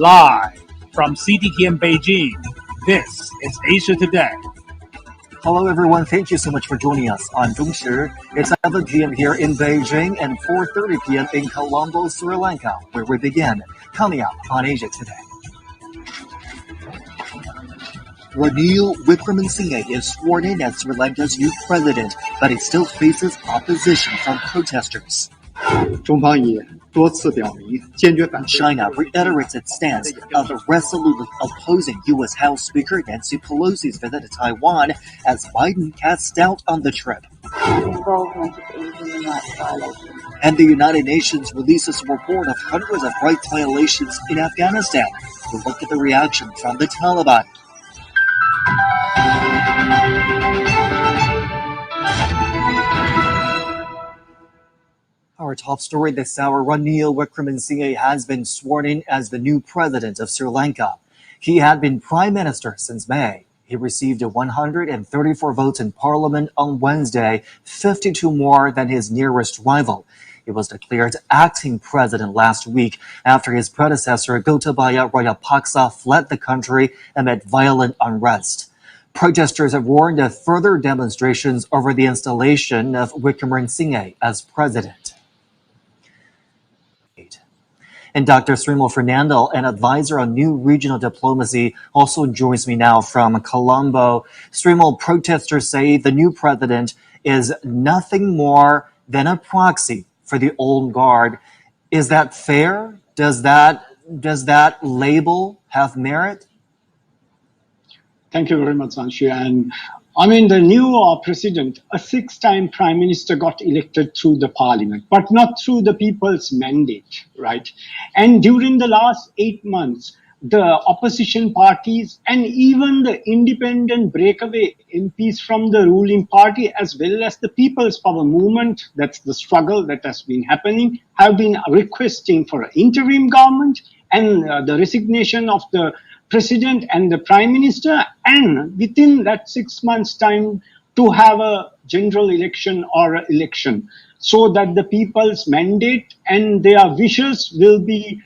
Live from CGTN Beijing, this is Asia Today. Hello everyone, thank you so much for joining us on Zhong Shi. It's 7 p.m. here in Beijing and 4:30 p.m. in Colombo, Sri Lanka, where we begin. Coming up on Asia Today. Ranil Wickremesinghe is sworn in as Sri Lanka's new president, but he still faces opposition from protesters. 中方已多次表明坚决反对。 China reiterates its stance of resolutely opposing U.S. House Speaker Nancy Pelosi's visit to Taiwan as Biden casts doubt on the trip. Involvement in human rights violations. And the United Nations releases a report of hundreds of rights violations in Afghanistan. We'll look at the reaction from the Taliban. Our top story this hour, Ranil Wickremesinghe has been sworn in as the new president of Sri Lanka. He had been prime minister since May. He received 134 votes in parliament on Wednesday, 52 more than his nearest rival. He was declared acting president last week after his predecessor Gotabaya Rajapaksa fled the country amid violent unrest. Protesters have warned of further demonstrations over the installation of Wickremesinghe as president. And Dr. Srimal Fernando, an advisor on new regional diplomacy, also joins me now from Colombo. Srimal, protesters say the new president is nothing more than a proxy for the old guard. Is that fair? Does that label have merit? Thank you very much, Zhong Shi. And I mean, the new president, a six-time prime minister, got elected through the parliament, but not through the people's mandate, right? And during the last 8 months, the opposition parties and even the independent breakaway MPs from the ruling party, as well as the People's Power movement, that's the struggle that has been happening, have been requesting for an interim government and the resignation of the president and the prime minister, and within that 6 months' time to have a general election or an election, so that the people's mandate and their wishes will be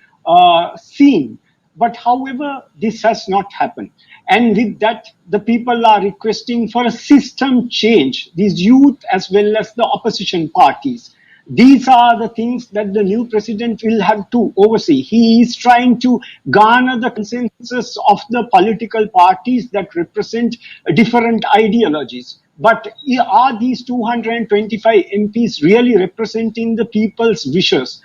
seen. But however, this has not happened. And with that, the people are requesting for a system change, these youth as well as the opposition parties. These are the things that the new president will have to oversee. He is trying to garner the consensus of the political parties that represent different ideologies. But are these 225 MPs really representing the people's wishes?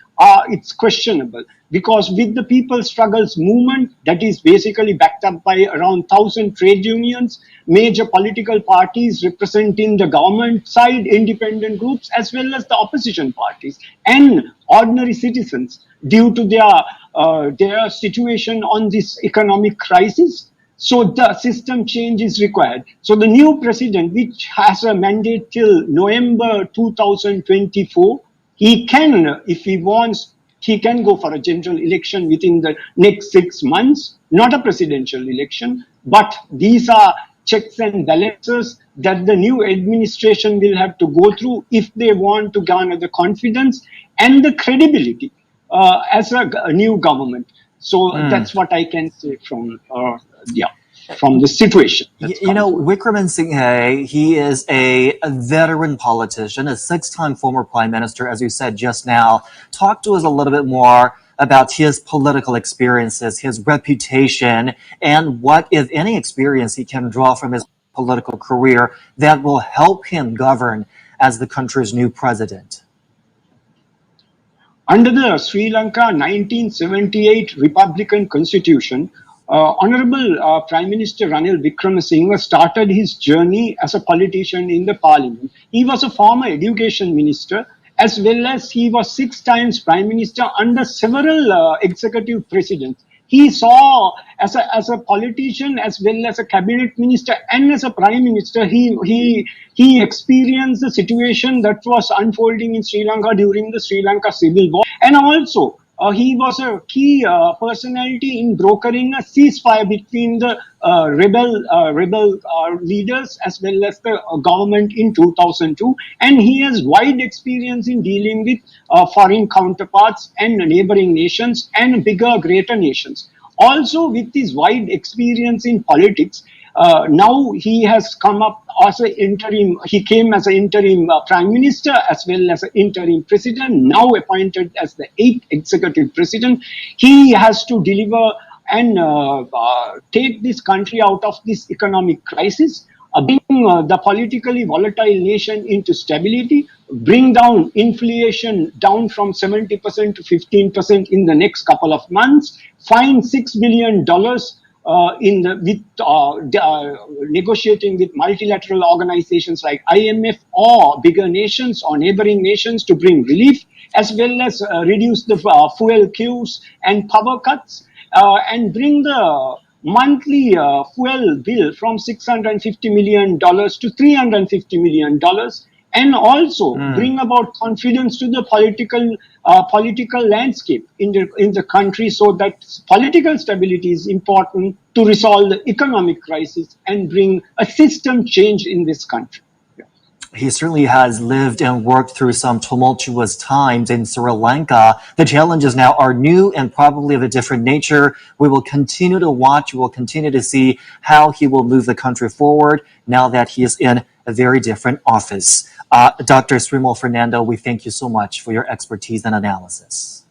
It's questionable, because with the People's Struggles movement that is basically backed up by around 1,000 trade unions, major political parties representing the government side, independent groups, as well as the opposition parties, and ordinary citizens, due to their situation on this economic crisis. So the system change is required. So the new president, which has a mandate till November 2024, he can, if he wants, he can go for a general election within the next 6 months, not a presidential election. But these are checks and balances that the new administration will have to go through if they want to garner the confidence and the credibility as a new government. So that's what I can say from the situation. You know, Wickremesinghe, he is a veteran politician, a six-time former prime minister, as you said just now. Talk to us a little bit more about his political experiences, his reputation, and what, if any, experience he can draw from his political career that will help him govern as the country's new president. Under the Sri Lanka 1978 Republican Constitution, Honorable Prime Minister Ranil Wickremesinghe started his journey as a politician in the parliament. He was a former education minister, as well as he was 6 times prime minister under several executive presidents. He saw as a politician, as well as a cabinet minister and as a prime minister, he experienced the situation that was unfolding in Sri Lanka during the Sri Lanka Civil War. And also, he was a key personality in brokering a ceasefire between the rebel leaders as well as the government in 2002. And he has wide experience in dealing with foreign counterparts and neighboring nations and bigger, greater nations. Also, with his wide experience in politics, now he has come up as an interim. He came as an interim prime minister as well as an interim president. Now appointed as the 8th executive president, he has to deliver and take this country out of this economic crisis, bring the politically volatile nation into stability, bring down inflation down from 70% to 15% in the next couple of months, find $6 billion negotiating with multilateral organizations like IMF or bigger nations or neighboring nations to bring relief, as well as reduce the fuel queues and power cuts, and bring the monthly fuel bill from $650 million to $350 million, and also bring about confidence to the political landscape in the country, so that political stability is important to resolve the economic crisis and bring a system change in this country. He certainly has lived and worked through some tumultuous times in Sri Lanka. The challenges now are new and probably of a different nature. We will continue to watch. We will continue to see how he will move the country forward now that he is in a very different office. Dr. Srimal Fernando, we thank you so much for your expertise and analysis.